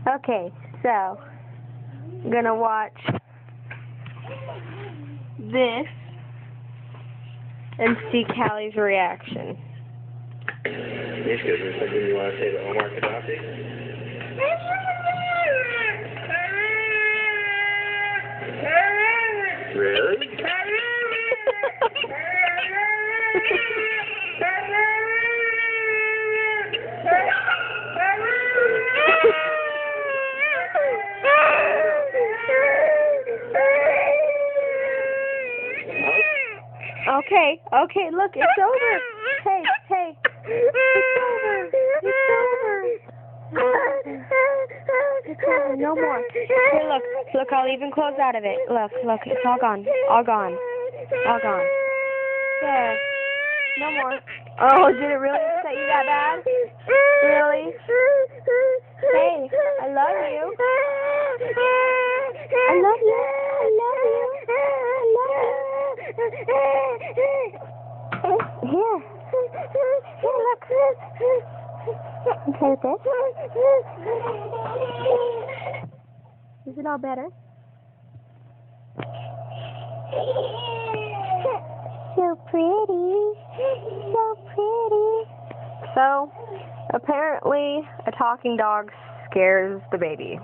Okay, so I'm gonna watch this and see Callie's reaction. Is there something you want to say to Omar Gaddafi? Really? Okay, look, it's over. Hey, it's over. It's over. No more. Here, look, I'll even close out of it. Look, it's all gone. There. No more. Oh, did it really upset you that bad? Really? Hey, I love you. Here, look. Okay with this? Is it all better? So pretty. So, apparently, a talking dog scares the baby.